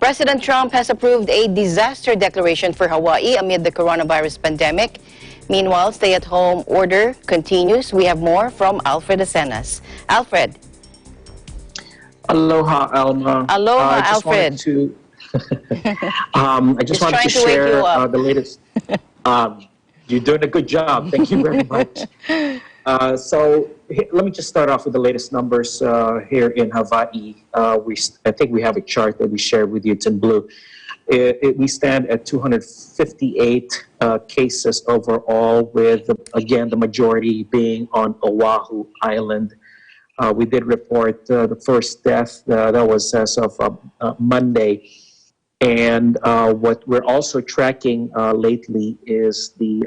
President Trump has approved a disaster declaration for Hawaii amid the coronavirus pandemic. Meanwhile, stay-at-home order continues. We have more from Alfred Acenas. Alfred. Aloha, Alma. Aloha, I just Alfred. wanted to, I just wanted to wake you share up. the latest. You're doing a good job. Thank you very much. Let me just start off with the latest numbers here in Hawaii. I think we have a chart that we shared with you. It's in blue. We stand at 258 cases overall, with, again, the majority being on Oahu Island. We did report the first death. That was as of Monday. And what we're also tracking lately is the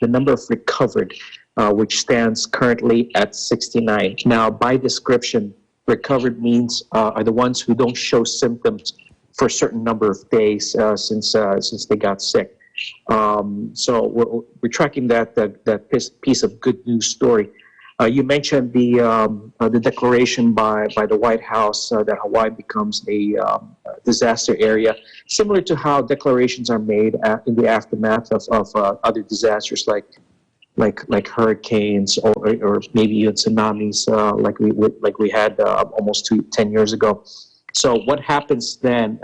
number of recovered, which stands currently at 69. Now, by description, recovered means are the ones who don't show symptoms for a certain number of days since they got sick. So we're tracking that piece of good news story. You mentioned the declaration by the White House that Hawaii becomes a disaster area, similar to how declarations are made in the aftermath of other disasters like hurricanes or maybe even tsunamis like we had almost 10 years ago. So what happens then,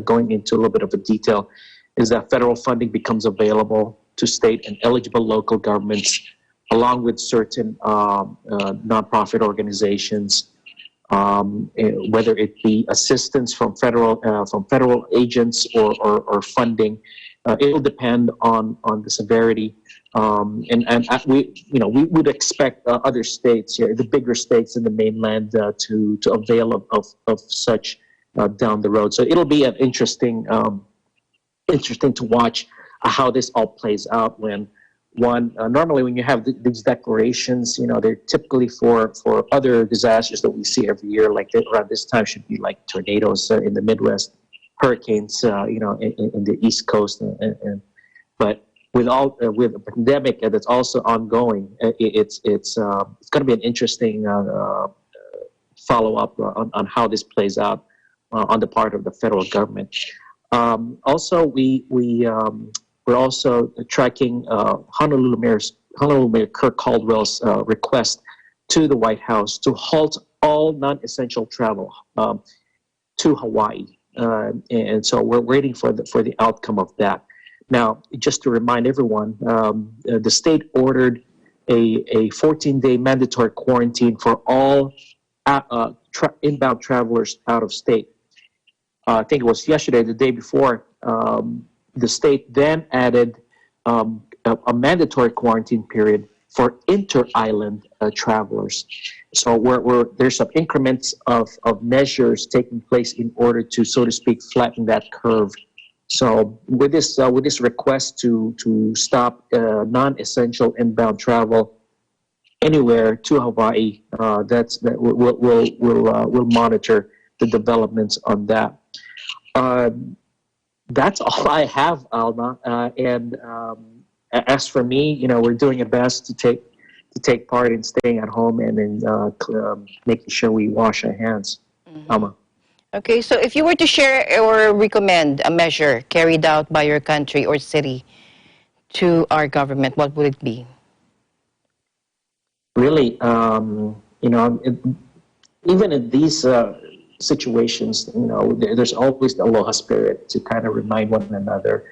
going into a little bit of a detail, is that federal funding becomes available to state and eligible local governments, along with certain nonprofit organizations, whether it be assistance from federal agents or funding. It will depend on the severity, we would expect other states, the bigger states in the mainland, to avail of such down the road. So it'll be an interesting to watch how this all plays out. Normally when you have these declarations, they're typically for other disasters that we see every year, like around this time should be like tornadoes in the Midwest, hurricanes, in the East Coast, but with a pandemic that's also ongoing, it's going to be an interesting follow-up on how this plays out on the part of the federal government. Also, we're also tracking Honolulu Mayor Kirk Caldwell's request to the White House to halt all non-essential travel to Hawaii, and so we're waiting for the outcome of that. Now, just to remind everyone, the state ordered a 14-day mandatory quarantine for all inbound travelers out of state. I think it was yesterday, the day before. The state then added a mandatory quarantine period for inter-island travelers. So there's some increments of measures taking place in order to, so to speak, flatten that curve. So with this request to stop non-essential inbound travel anywhere to Hawaii, we'll monitor the developments on that. That's all I have, Alma. And as for me, we're doing our best to take part in staying at home and in making sure we wash our hands. Mm-hmm. Alma. Okay, so if you were to share or recommend a measure carried out by your country or city to our government, what would it be? Really, even in these situations, there's always the aloha spirit to kind of remind one another,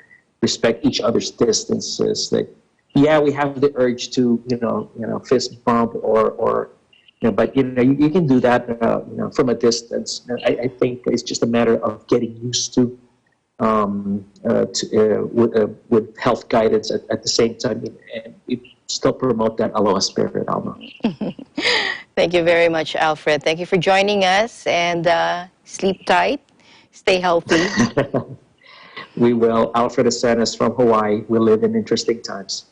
respect each other's distances. That, yeah, we have the urge to, fist bump but you can do that, from a distance. And I think it's just a matter of getting used to, with health guidance at the same time, and still promote that aloha spirit, Alma. Thank you very much, Alfred. Thank you for joining us, and sleep tight, stay healthy. We will. Alfred Acenas from Hawaii. We live in interesting times.